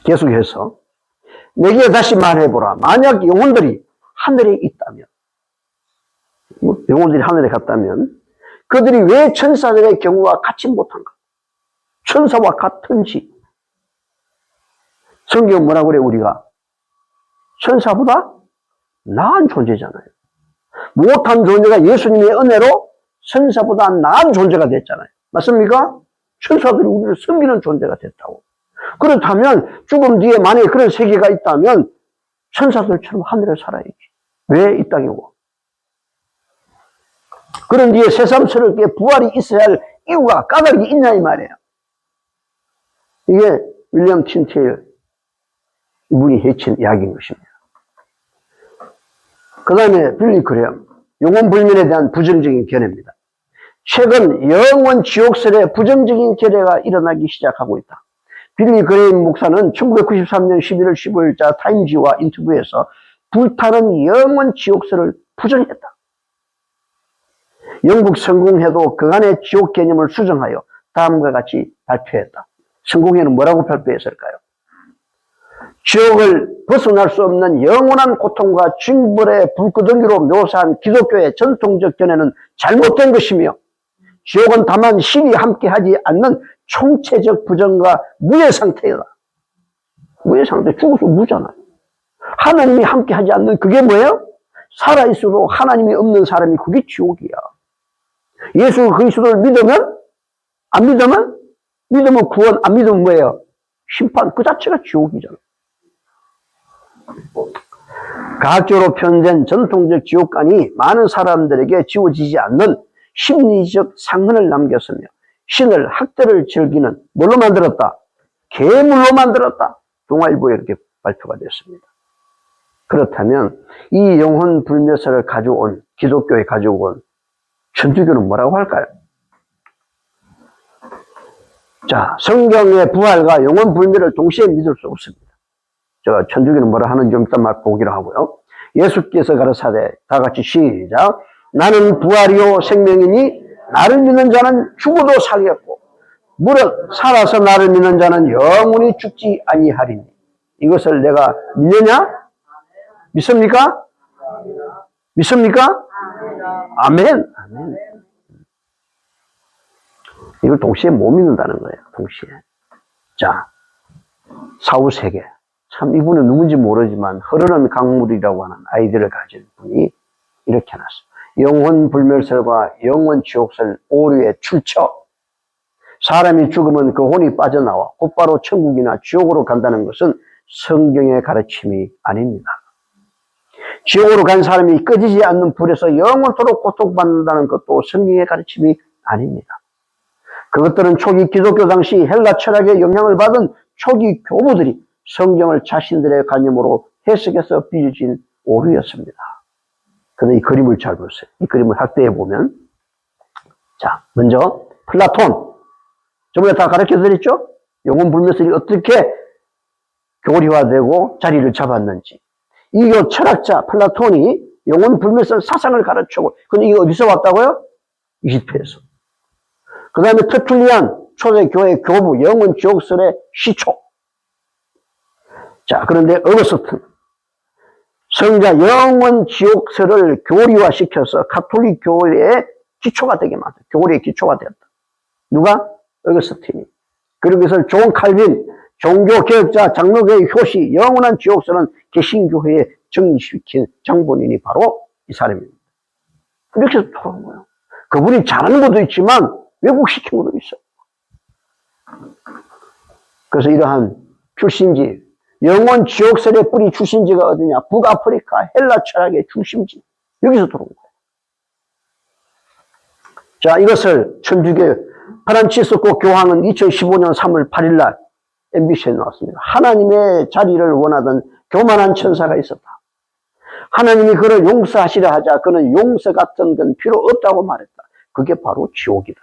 계속해서 내게 다시 말해보라. 만약 영혼들이 하늘에 있다면, 영혼들이 하늘에 갔다면 그들이 왜 천사들의 경우와 같이 못한가? 천사와 같은지. 성경 뭐라고 그래 우리가? 천사보다 나은 존재잖아요. 못한 존재가 예수님의 은혜로 천사보다 나은 존재가 됐잖아요. 맞습니까? 천사들이 우리를 섬기는 존재가 됐다고. 그렇다면 죽음 뒤에 만약에 그런 세계가 있다면 천사들처럼 하늘에 살아야지. 왜 이 땅에 와? 그런 뒤에 새삼스럽게 부활이 있어야 할 이유가 까닭이 있냐 이 말이에요. 이게 윌리엄 틴테일 이분이 해친 이야기인 것입니다. 그 다음에 빌리 그레엄 영혼불면에 대한 부정적인 견해입니다. 최근 영원 지옥설에 부정적인 견해가 일어나기 시작하고 있다. 빌리 그레임 목사는 1993년 11월 15일자 타임지와 인터뷰에서 불타는 영원 지옥설을 부정했다. 영국 성공회도 그간의 지옥 개념을 수정하여 다음과 같이 발표했다. 성공회는 뭐라고 발표했을까요? 지옥을 벗어날 수 없는 영원한 고통과 징벌의 불구덩이로 묘사한 기독교의 전통적 견해는 잘못된 것이며 지옥은 다만 신이 함께하지 않는 총체적 부정과 무의 상태이다. 무의 상태, 죽어서 무잖아요. 하나님이 함께하지 않는 그게 뭐예요? 살아있어도 하나님이 없는 사람이 그게 지옥이야. 예수 그리스도를 믿으면 안 믿으면? 믿으면 구원, 안 믿으면 뭐예요? 심판, 그 자체가 지옥이잖아. 과학적으로 표현된 전통적 지옥관이 많은 사람들에게 지워지지 않는 심리적 상흔을 남겼으며 신을 학대를 즐기는 뭘로 만들었다? 괴물로 만들었다. 동아일보에 이렇게 발표가 됐습니다. 그렇다면 이 영혼 불멸설을 가져온 기독교에 가져온 천주교는 뭐라고 할까요? 자, 성경의 부활과 영혼 불멸을 동시에 믿을 수 없습니다. 제가 천주교는 뭐라 하는지 좀 이따 막 보기로 하고요. 예수께서 가르사대 다 같이 시작. 나는 부활이요 생명이니 나를 믿는 자는 죽어도 살겠고 무릇 살아서 나를 믿는 자는 영원히 죽지 아니하리니. 이것을 내가 믿느냐? 믿습니까? 믿습니까? 아멘. 아멘. 이걸 동시에 못 믿는다는 거예요. 동시에. 자, 사후세계. 참 이분은 누군지 모르지만 흐르는 강물이라고 하는 아이디어를 가진 분이 이렇게 해놨어요. 영혼 불멸설과 영원 지옥설 오류의 출처. 사람이 죽으면 그 혼이 빠져나와 곧바로 천국이나 지옥으로 간다는 것은 성경의 가르침이 아닙니다. 지옥으로 간 사람이 꺼지지 않는 불에서 영원토록 고통받는다는 것도 성경의 가르침이 아닙니다. 그것들은 초기 기독교 당시 헬라 철학의 영향을 받은 초기 교부들이 성경을 자신들의 관념으로 해석해서 빚어진 오류였습니다. 그런데 이 그림을 잘 보세요. 이 그림을 확대해 보면, 자, 먼저 플라톤. 저번에 다 가르쳐 드렸죠? 영혼 불멸설이 어떻게 교리화되고 자리를 잡았는지. 이 철학자 플라톤이 영혼 불멸설 사상을 가르치고, 근데 이게 어디서 왔다고요? 이집트에서. 그 다음에 터툴리안 초대교회 교부 영혼 지옥설의 시초. 자, 그런데 어거스틴 성자 영원 지옥설을 교리화시켜서 가톨릭 교회의 기초가 되게 만들었다. 교리의 기초가 되었다. 누가? 어거스틴이. 그리고 그것을 존 칼빈 종교개혁자 장로교의 효시 영원한 지옥설은 개신교회에 정립시킨 장본인이 바로 이 사람입니다. 이렇게 해서 돌아온 거예요. 그분이 잘하는 것도 있지만 왜곡시킨 것도 있어요. 그래서 이러한 출신지, 영원 지옥설의 뿌리 출신지가 어디냐? 북아프리카 헬라 철학의 중심지. 여기서 들어온 거예요. 자, 이것을 천주교 프란치스코 교황은 2015년 3월 8일 날 MBC에 나왔습니다. 하나님의 자리를 원하던 교만한 천사가 있었다. 하나님이 그를 용서하시려 하자 그는 용서 같은 건 필요 없다고 말했다. 그게 바로 지옥이다.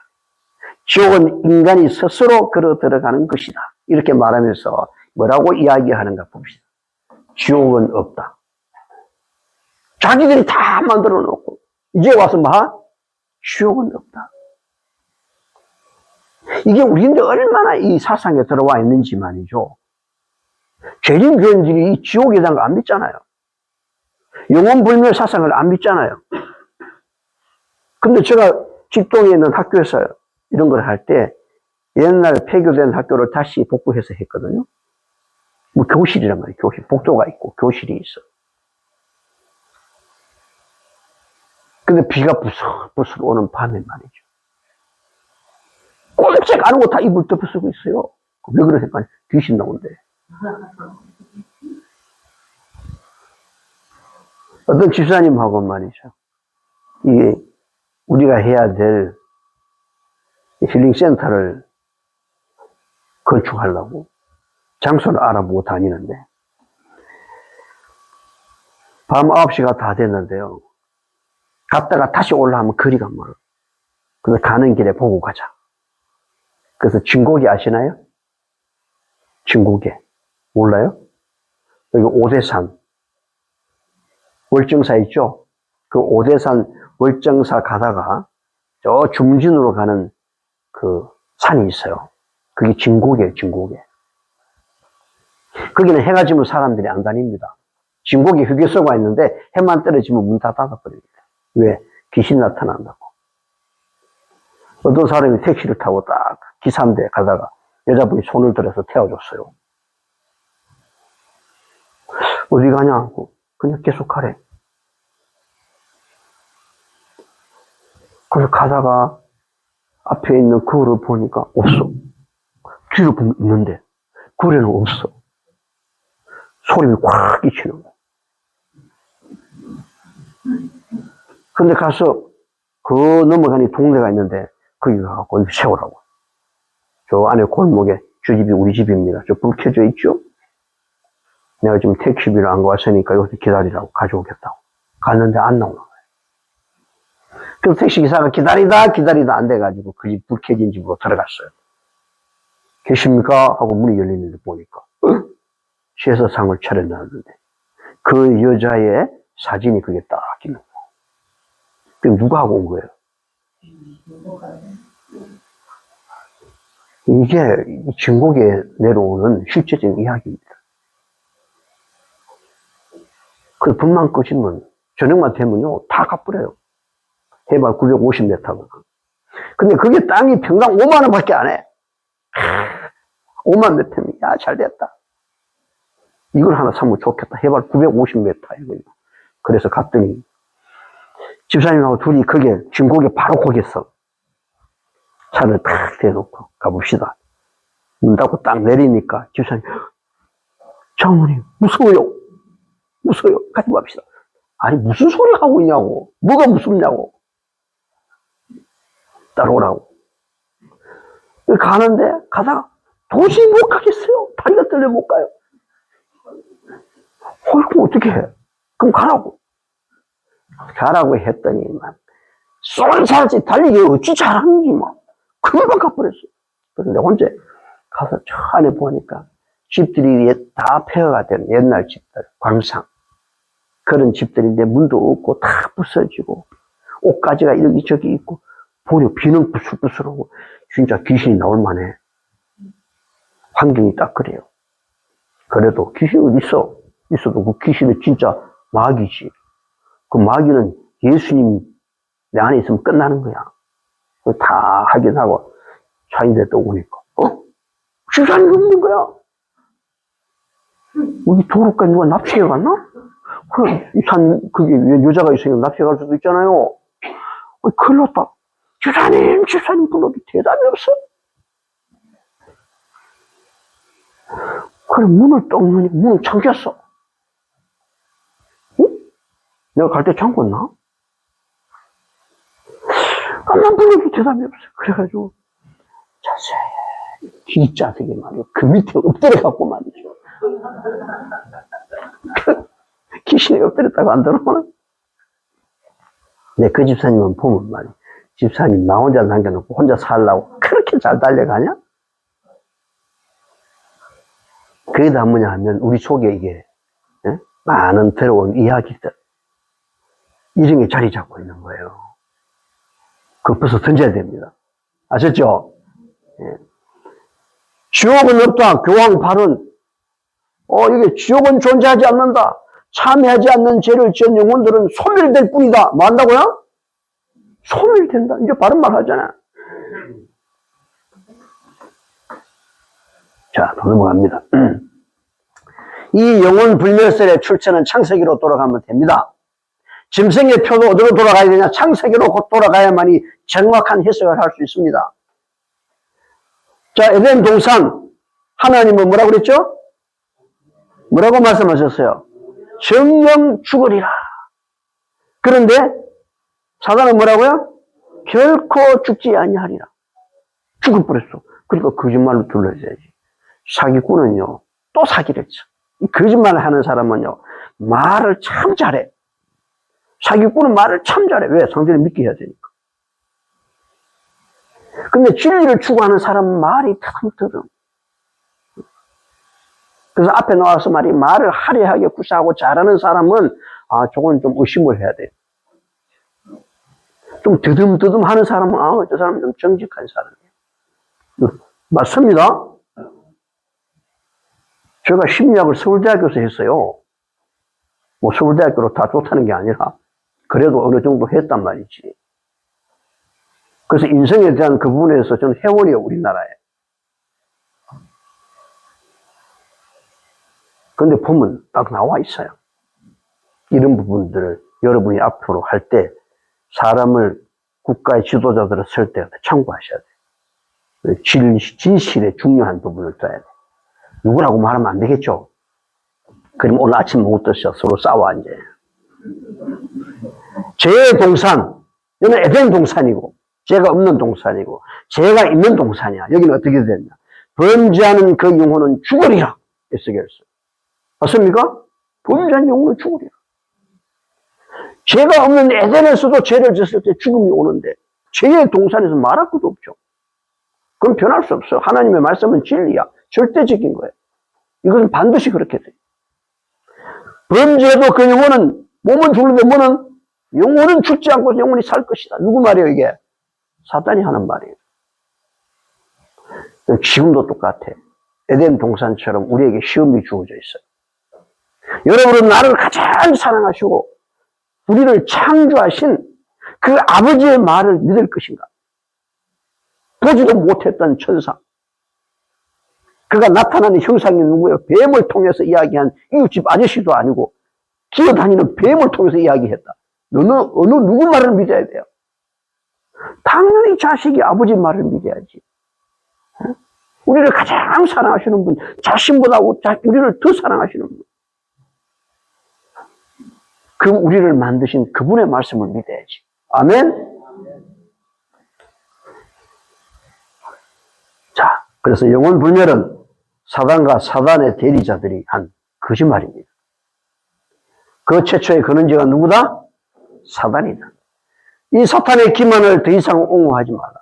지옥은 인간이 스스로 걸어 들어가는 것이다. 이렇게 말하면서 뭐라고 이야기하는가 봅시다. 지옥은 없다. 자기들이 다 만들어 놓고, 이제 와서 지옥은 없다. 이게 우리인데 얼마나 이 사상에 들어와 있는지 말이죠. 죄인 교인들이 이 지옥에 대한 거 안 믿잖아요. 영혼불멸 사상을 안 믿잖아요. 근데 제가 직동에 있는 학교에서 이런 걸 할 때 옛날 폐교된 학교를 다시 복구해서 했거든요. 뭐 교실이란 말이에요. 교실. 복도가 있고 교실이 있어. 근데 비가 부슬부슬 오는 밤에 말이죠. 꼼짝 안 하고 다 이불 덮어쓰고 있어요. 왜 그러니까 귀신 나온대. 어떤 집사님하고 말이죠. 이게 우리가 해야 될 힐링센터를 건축하려고 장소를 알아보고 다니는데 밤 9시가 다 됐는데요. 갔다가 다시 올라가면 거리가 멀어. 그래서 가는 길에 보고 가자. 그래서 진곡이 아시나요? 진곡에. 몰라요? 여기 오대산. 월정사 있죠? 그 오대산 월정사 가다가 저 중진으로 가는 그 산이 있어요. 그게 진곡이에요, 진곡에. 거기는 해가 지면 사람들이 안 다닙니다. 진곡에 휴게소가 있는데 해만 떨어지면 문 다 닫아버립니다. 왜? 귀신 나타난다고. 어떤 사람이 택시를 타고 딱 기사인데 가다가 여자분이 손을 들어서 태워줬어요. 어디 가냐고. 그냥 계속 가래. 그래서 가다가 앞에 있는 거울을 보니까 없어. 뒤로 보면 있는데 거울에는 없어. 소름이 꽉 끼치는 거야. 근데 가서 그 넘어가니 동네가 있는데 거기 가갖고 세우라고. 저 안에 골목에 저 집이 우리 집입니다. 저 불 켜져 있죠? 내가 지금 택시비를 안 가왔으니까 여기서 기다리라고 가져오겠다고. 갔는데 안 나오는 거예요. 그래서 택시기사가 기다리다 안 돼가지고 그 집 불 켜진 집으로 들어갔어요. 계십니까? 하고 문이 열리는데 보니까 시에서상을 차려놨는데 그 여자의 사진이 그게 딱 있는 거예요. 그럼 누가 하고 온 거예요? 이게 진곡에 내려오는 실제적인 이야기입니다. 그 불만 꺼지면 저녁만 되면요 다 갚으래요. 해발 950m가. 근데 그게 땅이 평당 5만 원밖에 안 해. 5만 몇 평이. 야, 잘 됐다. 이걸 하나 사면 좋겠다. 해발 950m. 이거. 그래서 갔더니 집사님하고 둘이 거기에 진곡에 바로 거기서 차를 탁 대놓고 가봅시다. 문 닫고 딱 내리니까 집사님, 장모님 무서워요. 무서워요. 같이 갑시다. 아니 무슨 소리 하고 있냐고. 뭐가 무섭냐고. 따라오라고. 가는데 가다가 도저히 못 가겠어요. 다리가 떨려 못 가요. 그럼 어떻게 해? 그럼 가라고 했더니 막 쏠살지 달리기 어찌 잘하는지 막 금방 가버렸어. 그런데 혼자 가서 저 안에 보니까 집들이 다 폐허가 된 옛날 집들, 광상 그런 집들인데 문도 없고 다 부서지고 옷가지가 여기저기 있고 보니 비는 부슬부슬하고 진짜 귀신이 나올 만해. 환경이 딱 그래요. 그래도 귀신이 어디 있어? 있어도 그 귀신은 진짜 마귀지. 그 마귀는 예수님 내 안에 있으면 끝나는 거야. 다 확인하고 차인데 또 오니까 집사님 없는 거야. 여기 도로까지 누가 납치해 갔나? 그럼 그게 여자가 있으니까 납치해 갈 수도 있잖아요. 큰일 났다. 집사님 불러도 대답이 없어. 그래, 문을 딱 여니까 문을 잠겼어. 응? 내가 갈 때 잠궜나? 난 불러도 대답이 없어. 그래가지고, 자세히, 뒷좌석에 말이야. 그 밑에 엎드려갖고 말이죠. 귀신이 엎드렸다고 안 들어오나? 그 집사님은 보면 말이야. 집사님 나 혼자 남겨놓고 혼자 살라고 그렇게 잘 달려가냐? 그게 다 뭐냐 하면 우리 속에 이게 많은 들어온 이야기들 이런 게 자리 잡고 있는 거예요. 그거 벌써 던져야 됩니다. 아셨죠? 예. 지옥은 없다. 교황 발언. 이게 지옥은 존재하지 않는다. 참여하지 않는 죄를 지은 영혼들은 소멸될 뿐이다. 뭐 한다고요? 소멸된다. 이제 바른 말 하잖아. 자, 넘어갑니다. 이 영혼 불멸설의 출처는 창세기로 돌아가면 됩니다. 짐승의 표도 어디로 돌아가야 되냐? 창세기로 곧 돌아가야만이 정확한 해석을 할 수 있습니다. 자, 에덴 동산 하나님은 뭐라고 그랬죠? 뭐라고 말씀하셨어요? 정령 죽으리라. 그런데 사단은 뭐라고요? 결코 죽지 아니하리라. 죽어버렸어. 그러니까 거짓말로 둘러야지. 사기꾼은요, 또 사기를 쳐. 이 거짓말을 하는 사람은요, 말을 참 잘해. 사기꾼은 말을 참 잘해. 왜? 상대를 믿게 해야 되니까. 근데 진리를 추구하는 사람은 말이 터듬터듬. 그래서 앞에 나와서 말을 화려하게 구사하고 잘하는 사람은, 저건 좀 의심을 해야 돼. 좀 드듬드듬 하는 사람은, 저 사람은 좀 정직한 사람이에요. 맞습니다. 제가 심리학을 서울대학교에서 했어요. 뭐 서울대학교로 다 좋다는 게 아니라, 그래도 어느 정도 했단 말이지. 그래서 인성에 대한 그 부분에서 저는 회원이에요, 우리나라에. 근데 보면 딱 나와 있어요. 이런 부분들을 여러분이 앞으로 할 때 사람을 국가의 지도자들을 설 때 참고하셔야 돼요. 진실의 중요한 부분을 둬야 돼요. 누구라고 말하면 안 되겠죠? 그럼 오늘 아침 못 드셔. 서로 싸워 앉아요. 죄의 동산, 여기는 에덴 동산이고, 죄가 없는 동산이고, 죄가 있는 동산이야. 여기는 어떻게 됐냐? 범죄하는 그 영혼은 죽으리라. 에스겔서. 맞습니까? 범죄한 영혼은 죽으리라. 죄가 없는 에덴에서도 죄를 졌을 때 죽음이 오는데, 죄의 동산에서 말할 것도 없죠. 그럼 변할 수 없어. 하나님의 말씀은 진리야. 절대적인 거예요. 이것은 반드시 그렇게 돼. 범죄도 그 영혼은, 몸은 죽는데 뭐는? 영혼은 죽지 않고 영혼이 살 것이다. 누구 말이에요, 이게? 사단이 하는 말이에요. 지금도 똑같아. 에덴 동산처럼 우리에게 시험이 주어져 있어요. 여러분은 나를 가장 사랑하시고, 우리를 창조하신 그 아버지의 말을 믿을 것인가? 보지도 못했던 천사. 그가 나타나는 형상이 누구예요? 뱀을 통해서 이야기한 이웃집 아저씨도 아니고 기어다니는 뱀을 통해서 이야기했다. 너는 어느 누구 말을 믿어야 돼요? 당연히 자식이 아버지 말을 믿어야지. 우리를 가장 사랑하시는 분, 자신보다 우리를 더 사랑하시는 분. 그 우리를 만드신 그분의 말씀을 믿어야지. 아멘? 자, 그래서 영혼 불멸은 사단과 사단의 대리자들이 한 거짓말입니다. 그 최초의 근원자가 누구다? 사단이다. 이 사탄의 기만을 더 이상 옹호하지 마라.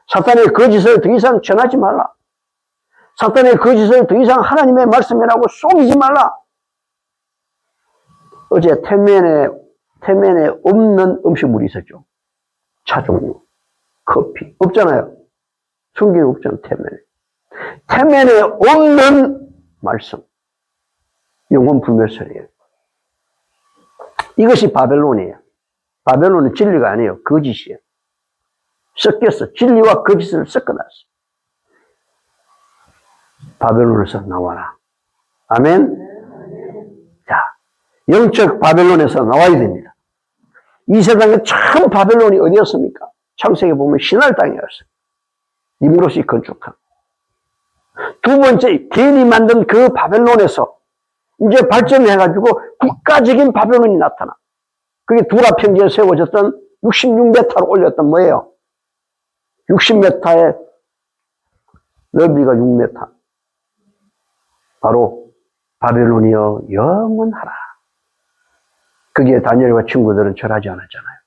사탄의 거짓을 더 이상 전하지 말라. 사탄의 거짓을 더 이상 하나님의 말씀이라고 속이지 말라. 어제 태면에 없는 음식물이 있었죠. 차 종류, 커피. 없잖아요. 성경에 없잖아요, 태면에. 태면에 없는 말씀. 영혼 불멸설이에요. 이것이 바벨론이에요. 바벨론은 진리가 아니에요. 거짓이에요. 섞였어. 진리와 거짓을 섞어놨어. 바벨론에서 나와라. 아멘? 자, 영적 바벨론에서 나와야 됩니다. 이 세상에 참 바벨론이 어디였습니까? 창세기 보면 신할 땅이었어요. 니무롯이 건축한. 두 번째, 개인이 만든 그 바벨론에서 이제 발전해가지고 국가적인 바벨론이 나타나. 그게 두라 평지에 세워졌던 66m로 올렸던 뭐예요? 60m의 넓이가 6m. 바로 바벨론이여 영원하라. 거기에 다니엘과 친구들은 절하지 않았잖아요.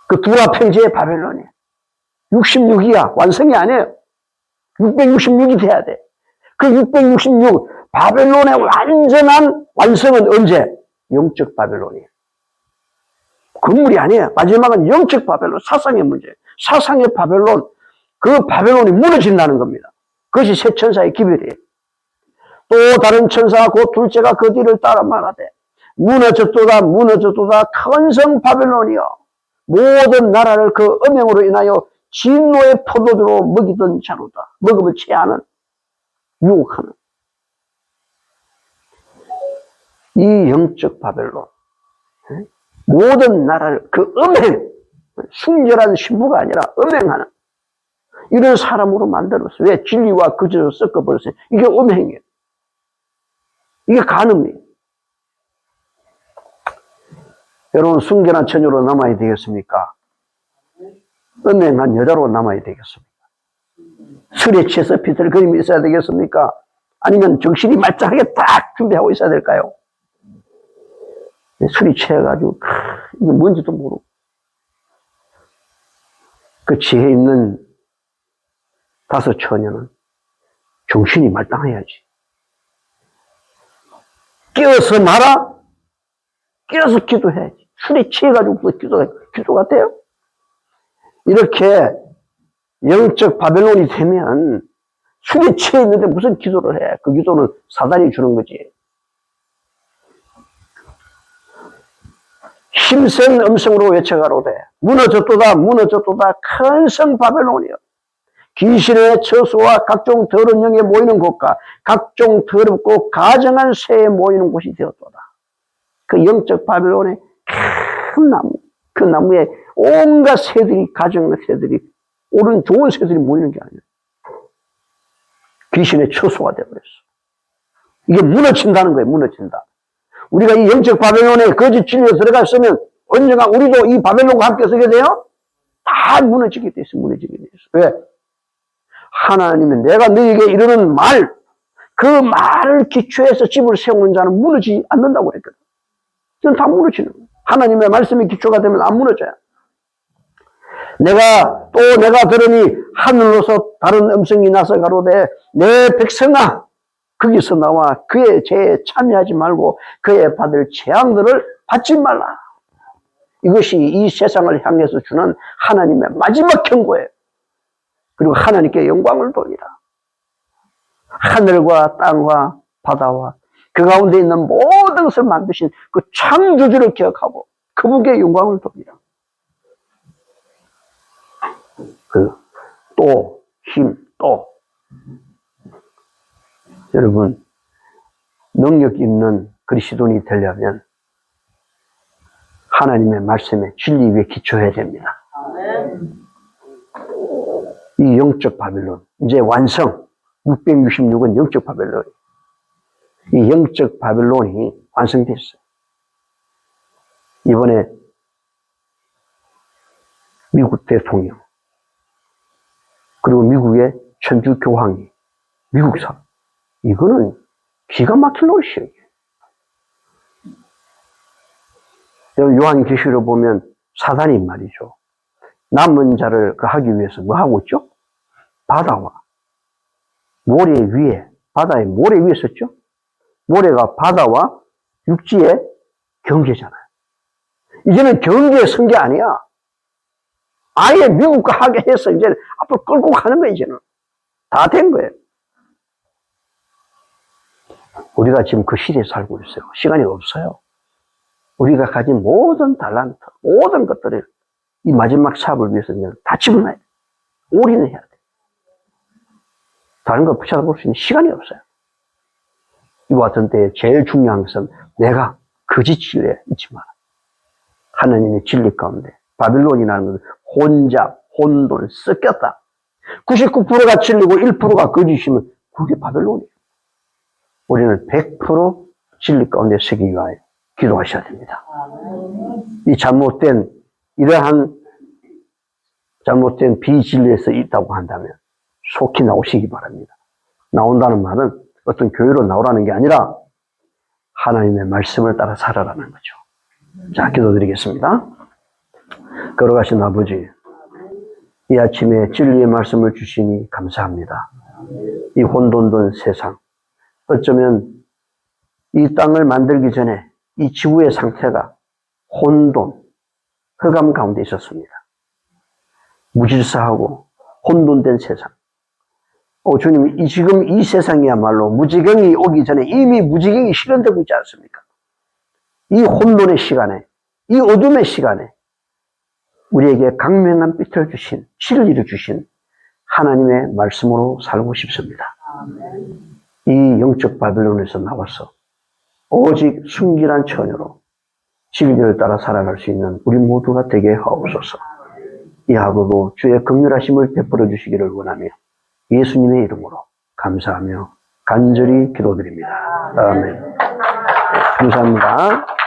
그 두라 평지의 바벨론이에요. 66이야. 완성이 아니에요. 666이 돼야 돼. 그 666, 바벨론의 완전한 완성은 언제? 영적 바벨론이에요. 건물이 아니에요. 마지막은 영적 바벨론, 사상의 문제. 사상의 바벨론, 그 바벨론이 무너진다는 겁니다. 그것이 새 천사의 기별이에요. 또 다른 천사가 곧 둘째가 그 뒤를 따라 말하되 무너졌도다 무너졌도다 큰 성 바벨론이여 모든 나라를 그 음행으로 인하여 진노의 포도주로 먹이던 자로다. 먹으면 체하는, 유혹하는 이 영적 바벨론, 모든 나라를 그 음행, 순결한 신부가 아니라 음행하는 이런 사람으로 만들었어요. 왜? 진리와 거짓을 섞어버렸어요. 이게 음행이에요. 이게 간음이에요. 여러분, 순결한 처녀로 남아야 되겠습니까? 음행한 여자로 남아야 되겠습니까? 술에 취해서 비틀거림이 있어야 되겠습니까? 아니면 정신이 말짱하게 딱 준비하고 있어야 될까요? 술이 취해가지고 이게 뭔지도 모르고 그 지혜 있는 다섯 처녀는 정신이 말짱해야지. 깨어서 말아? 깨어서 기도해야지. 술에 취해가지고 기도가 돼요? 이렇게 영적 바벨론이 되면 술에 취해 있는데 무슨 기도를 해? 그 기도는 사단이 주는 거지. 힘센 음성으로 외쳐가로되 무너졌도다 무너졌도다 큰 성 바벨론이여 귀신의 처소와 각종 더러운 영에 모이는 곳과 각종 더럽고 가정한 새에 모이는 곳이 되었도다. 그 영적 바벨론의 큰 나무, 그 나무에 온갖 새들이, 가정한 새들이, 옳은 좋은 새들이 모이는 게 아니야. 귀신의 처소가 되어버렸어. 이게 무너진다는 거예요. 무너진다. 우리가 이 영적 바벨론에 거짓 진리에 들어갔으면 언젠가 우리도 이 바벨론과 함께 서게 돼요? 다 무너지게 돼 있어. 무너지게 돼 있어. 왜? 하나님은 내가 너에게 이르는 말, 그 말을 기초해서 집을 세우는 자는 무너지지 않는다고 그랬거든. 이건 다 무너지는 거예요. 하나님의 말씀이 기초가 되면 안 무너져요. 내가 들으니 하늘로서 다른 음성이 나서 가로되 내 백성아 거기서 나와 그의 죄에 참여하지 말고 그의 받을 재앙들을 받지 말라. 이것이 이 세상을 향해서 주는 하나님의 마지막 경고예요. 그리고 하나님께 영광을 돌리라. 하늘과 땅과 바다와 그 가운데 있는 모든 것을 만드신 그 창조주를 기억하고 그분께 영광을 돌리라. 여러분, 능력 있는 그리스도인이 되려면 하나님의 말씀에 진리 위에 기초해야 됩니다. 이 영적 바벨론, 이제 완성. 666은 영적 바벨론. 이 영적 바벨론이 완성됐어요. 이번에 미국 대통령, 그리고 미국의 천주교황이, 미국사, 이거는 기가 막힌 노릇이에요. 요한계시록 보면 사단이 말이죠. 남은 자를 하기 위해서 뭐 하고 있죠? 바다와 모래 위에, 바다의 모래 위에 섰죠? 모래가 바다와 육지의 경계잖아요. 이제는 경계에 선 게 아니야. 아예 미국과 하게 해서 이제 앞으로 끌고 가는 거예요, 이제는. 다 된 거예요. 우리가 지금 그 시대에 살고 있어요. 시간이 없어요. 우리가 가진 모든 달란트, 모든 것들을 이 마지막 사업을 위해서 그냥 다 집어넣어야 돼. 올인해야 돼. 다른 거 붙여볼 수 있는 시간이 없어요. 이와 같은 때에 제일 중요한 것은 내가 거짓 진리에 있지 마라. 하나님의 진리 가운데 바빌론이라는 것은 혼잡, 혼돈, 섞였다. 99%가 진리고 1%가 거짓이면 그게 바빌론이에요. 우리는 100% 진리 가운데 서기 위하여 기도하셔야 됩니다. 이 이러한 잘못된 비진리에서 있다고 한다면 속히 나오시기 바랍니다. 나온다는 말은 어떤 교회로 나오라는 게 아니라 하나님의 말씀을 따라 살아라는 거죠. 자, 기도드리겠습니다. 걸어가신 아버지, 이 아침에 진리의 말씀을 주시니 감사합니다. 이 혼돈된 세상, 어쩌면 이 땅을 만들기 전에 이 지구의 상태가 혼돈, 흑암 가운데 있었습니다. 무질서하고 혼돈된 세상. 주님, 지금 이 세상이야말로 무지경이 오기 전에 이미 무지경이 실현되고 있지 않습니까? 이 혼돈의 시간에, 이 어둠의 시간에 우리에게 강명한 빛을 주신, 진리를 주신 하나님의 말씀으로 살고 싶습니다. 이 영적 바빌론에서 나와서 오직 순결한 처녀로 진리를 따라 살아갈 수 있는 우리 모두가 되게 하옵소서. 이 하루도 주의 긍휼하심을 베풀어 주시기를 원하며 예수님의 이름으로 감사하며 간절히 기도드립니다. 아멘. 감사합니다.